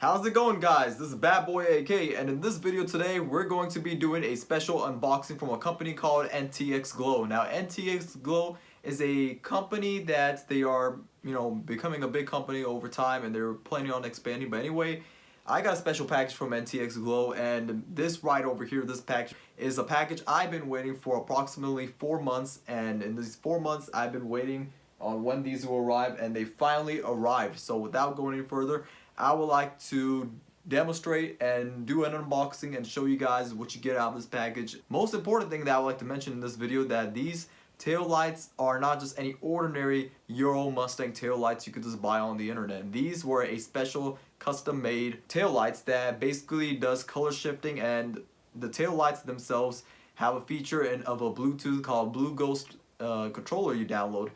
How's it going, guys? This is Bad Boy AK, and in this video today we're going to be doing a special unboxing from a company called NTX Glow. Now NTX Glow is a company that they are becoming a big company over time, and they're planning on expanding. But anyway, I got a special package from NTX Glow, and this right over here, this package is a package I've been waiting for approximately 4 months, and in these 4 months I've been waiting on when these will arrive, and they finally arrived. So without going any further, I would like to demonstrate and do an unboxing and show you guys what you get out of this package. Most important thing that I would like to mention in this video, that these tail lights are not just any ordinary Euro Mustang tail lights you could just buy on the internet. These were a special custom made tail lights that basically does color shifting, and the tail lights themselves have a feature of a Bluetooth called Blue Ghost controller you download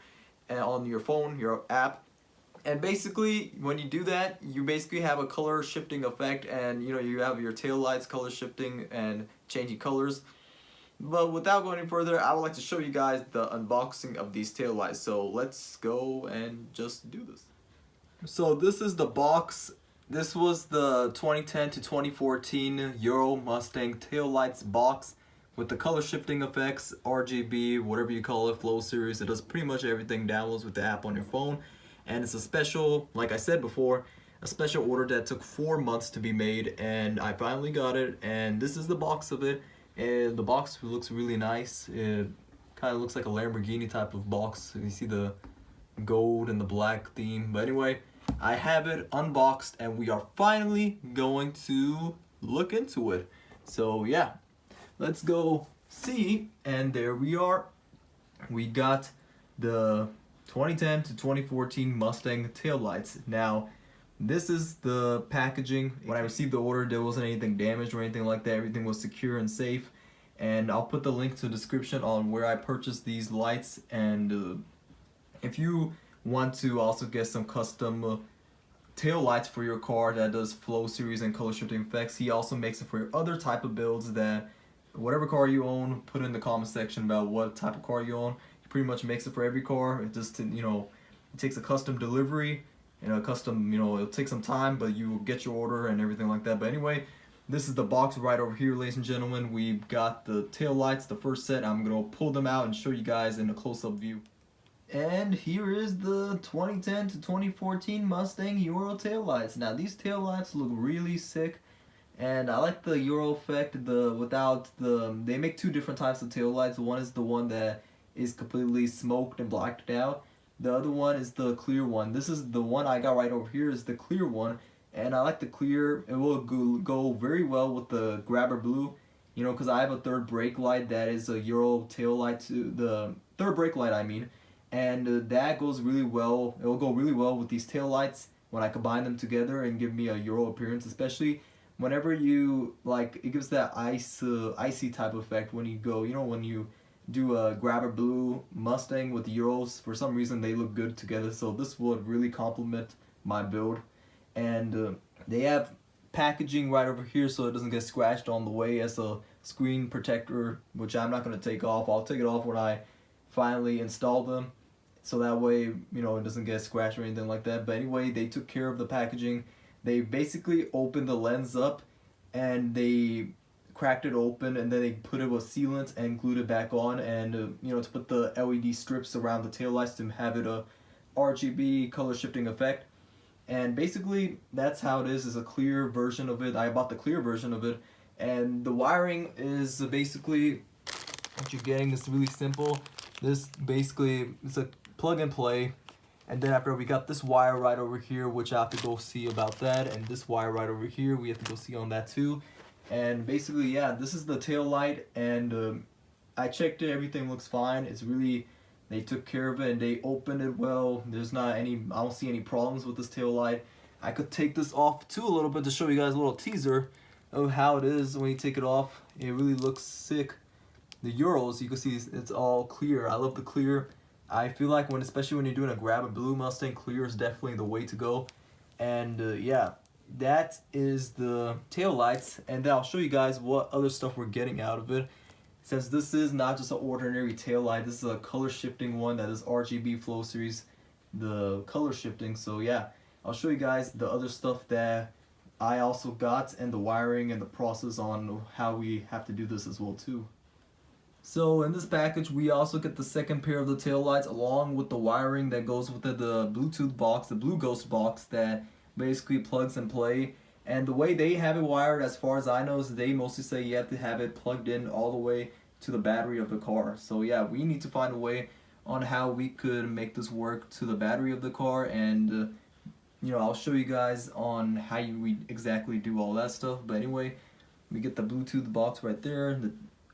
on your phone, your app. And basically, when you do that, you basically have a color shifting effect, and you have your tail lights color shifting and changing colors. But without going any further, I would like to show you guys the unboxing of these tail lights. So let's go and just do this. So this is the box. This was the 2010 to 2014 Euro Mustang tail lights box with the color shifting effects, RGB, whatever you call it, flow series. It does pretty much everything, downloads with the app on your phone. And it's a special, like I said before, a special order that took 4 months to be made, and I finally got it. And this is the box of it, and the box looks really nice. It kind of looks like a Lamborghini type of box. You see the gold and the black theme. But anyway, I have it unboxed, and we are finally going to look into it. So yeah, let's go see. And there we are. We got the 2010 to 2014 Mustang taillights. Now, this is the packaging. When I received the order, there wasn't anything damaged or anything like that. Everything was secure and safe. And I'll put the link to the description on where I purchased these lights. And if you want to also get some custom tail lights for your car that does flow series and color shifting effects, he also makes it for your other type of builds. That whatever car you own, put in the comment section about what type of car you own. Pretty much makes it for every car. It just it takes a custom delivery and a custom, it'll take some time, but you will get your order and everything like that. But anyway, this is the box right over here, ladies and gentlemen. We've got the tail lights, the first set. I'm gonna pull them out and show you guys in a close-up view. And here is the 2010 to 2014 Mustang Euro tail lights. Now these tail lights look really sick, and I like the Euro effect. They make two different types of tail lights. One is the one that is completely smoked and blacked out. The other one is the clear one. This is the one I got right over here, is the clear one, and I like the clear. It will go very well with the grabber blue, because I have a third brake light that is a Euro tail light, to the third brake light I mean, and that goes really well. It will go really well with these tail lights when I combine them together and give me a Euro appearance, especially whenever you it gives that icy type effect when you go, when you do a grabber blue Mustang with the Euros. For some reason they look good together, so this would really complement my build. And they have packaging right over here so it doesn't get scratched on the way, as a screen protector, which I'm not going to take off. I'll take it off when I finally install them, so that way it doesn't get scratched or anything like that. But anyway, they took care of the packaging. They basically opened the lens up and they cracked it open, and then they put it with sealant and glued it back on, and to put the LED strips around the taillights to have it a RGB color shifting effect. And basically that's how it is a clear version of it. I bought the clear version of it, and the wiring is basically what you're getting is really simple. This basically is a plug and play, and then after we got this wire right over here, which I have to go see about that, and this wire right over here we have to go see on that too. And basically, yeah, this is the tail light, and I checked it, everything looks fine. It's really, they took care of it and they opened it well. There's not any, I don't see any problems with this tail light. I could take this off too a little bit to show you guys a little teaser of how it is when you take it off. It really looks sick. The Euros, you can see it's all clear. I love the clear. I feel like especially when you're doing a grab a blue Mustang, clear is definitely the way to go. And yeah, that is the tail lights, and then I'll show you guys what other stuff we're getting out of it. Since this is not just an ordinary tail light, this is a color shifting one that is RGB flow series, the color shifting. So yeah, I'll show you guys the other stuff that I also got, and the wiring and the process on how we have to do this as well too. So in this package we also get the second pair of the tail lights along with the wiring that goes with the Bluetooth box, the Blue Ghost box that basically plugs and play. And the way they have it wired, as far as I know, is they mostly say you have to have it plugged in all the way to the battery of the car. So yeah, we need to find a way on how we could make this work to the battery of the car, and you know, I'll show you guys on how we exactly do all that stuff. But anyway, we get the Bluetooth box right there, the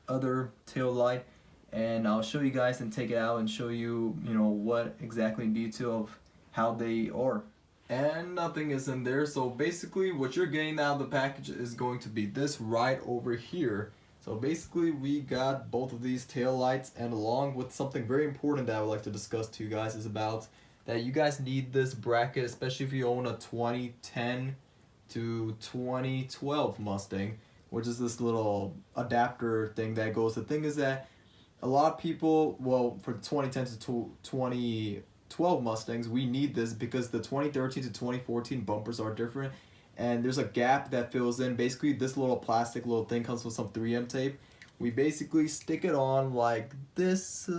other tail light, and I'll show you guys and take it out and show you, you know, what exactly in detail of how they are. And nothing is in there, so basically what you're getting out of the package is going to be this right over here. So basically we got both of these tail lights, and along with something very important that I would like to discuss to you guys is about that you guys need this bracket, especially if you own a 2010 to 2012 Mustang, which is this little adapter thing that goes. The thing is that a lot of people, well, for the 2010 to 2012 Mustangs, we need this because the 2013 to 2014 bumpers are different, and there's a gap that fills in. Basically this little plastic little thing comes with some 3M tape. We basically stick it on like this,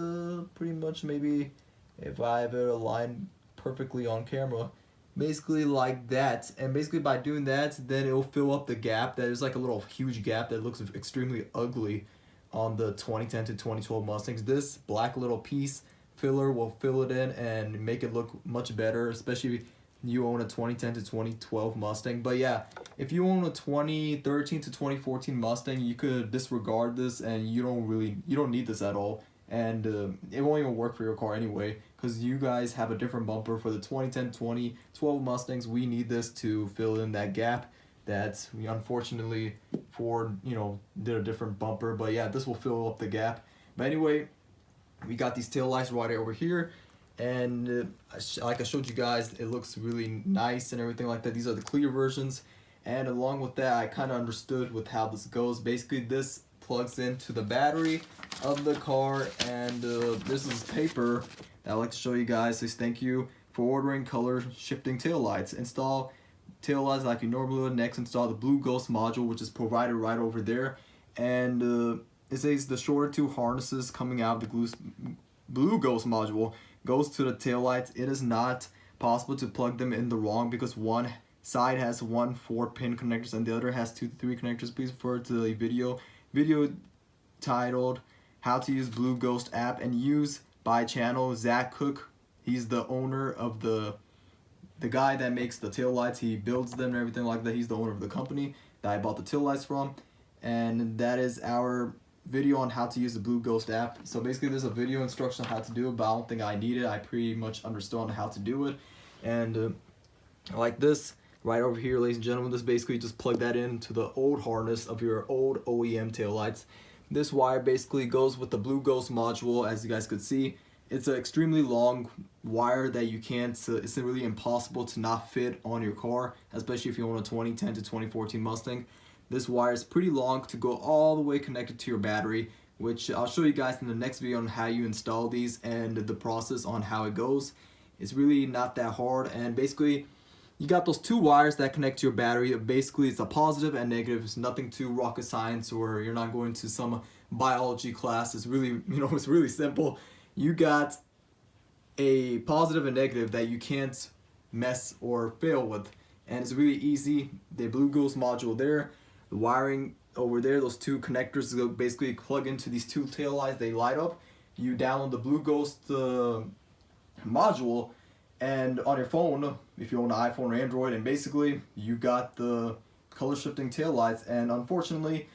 pretty much, maybe if I have it aligned perfectly on camera, basically like that. And basically by doing that, then it'll fill up the gap. There's like a little huge gap that looks extremely ugly on the 2010 to 2012 Mustangs. This black little piece filler will fill it in and make it look much better, especially if you own a 2010 to 2012 Mustang. But yeah, if you own a 2013 to 2014 Mustang, you could disregard this, and you don't need this at all. And it won't even work for your car anyway, because you guys have a different bumper for the 2010 2012 Mustangs. We need this to fill in that gap that we, unfortunately, Ford, you know, did a different bumper. But yeah, this will fill up the gap. But anyway, we got these tail lights right over here, and like I showed you guys, it looks really nice and everything like that. These are the clear versions, and along with that, I kind of understood with how this goes. Basically this plugs into the battery of the car, and this is paper that I'd like to show you guys. Says thank you for ordering color shifting tail lights. Install tail lights like you normally would. Next, install the Blue Ghost module, which is provided right over there. And it says the shorter two harnesses coming out of the Blue Ghost module goes to the tail lights. It is not possible to plug them in the wrong, because one side has 1 4-pin connectors and the other has 2 3 connectors. Please refer to the video titled How to Use Blue Ghost app, and use by channel Zach Cook. He's the owner of the guy that makes the tail lights. He builds them and everything like that. He's the owner of the company that I bought the tail lights from. And that is our video on how to use the Blue Ghost app. So basically there's a video instruction on how to do it, but I don't think I need it. I pretty much understand how to do it. And like this right over here, ladies and gentlemen, this basically just plug that into the old harness of your old OEM tail lights. This wire basically goes with the Blue Ghost module. As you guys could see, it's an extremely long wire that you can't, it's really impossible to not fit on your car, especially if you own a 2010 to 2014 Mustang. This wire is pretty long to go all the way connected to your battery, which I'll show you guys in the next video on how you install these and the process on how it goes. It's really not that hard, and basically you got those 2 wires that connect to your battery. Basically it's a positive and negative. It's nothing too rocket science, or you're not going to some biology class. It's really, you know, it's really simple. You got a positive and negative that you can't mess or fail with, and it's really easy. The Blue Ghost module there, the wiring over there, those 2 connectors basically plug into these 2 tail lights. They light up. You download the Blue Ghost module, and on your phone, if you own an iPhone or Android, and basically you got the color shifting tail lights. And unfortunately,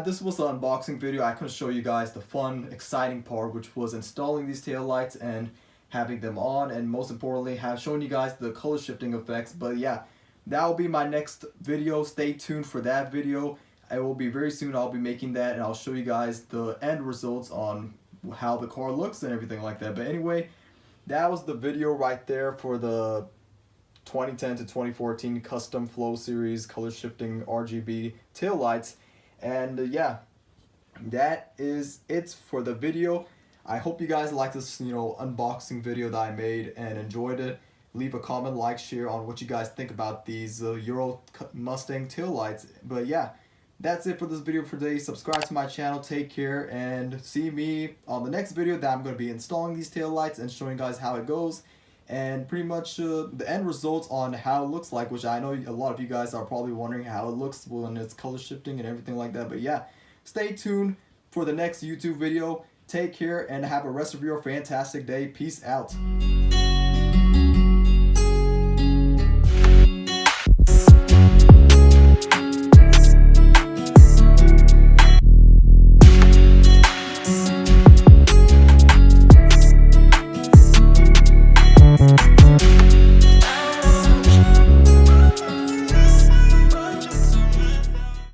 this was an unboxing video. I couldn't show you guys the fun, exciting part, which was installing these tail lights and having them on, and most importantly, have shown you guys the color shifting effects. But yeah, that will be my next video. Stay tuned for that video. It will be very soon. I'll be making that, and I'll show you guys the end results on how the car looks and everything like that. But anyway, that was the video right there for the 2010 to 2014 Custom Flow Series color shifting RGB tail lights. And yeah, that is it for the video. I hope you guys liked this, you know, unboxing video that I made and enjoyed it. leave a comment, like, share on what you guys think about these Euro Mustang taillights. But yeah, that's it for this video for today. Subscribe to my channel, take care, and see me on the next video that I'm going to be installing these taillights and showing you guys how it goes. And pretty much the end results on how it looks like, which I know a lot of you guys are probably wondering how it looks when it's color shifting and everything like that. But yeah, stay tuned for the next YouTube video. Take care and have a rest of your fantastic day. Peace out.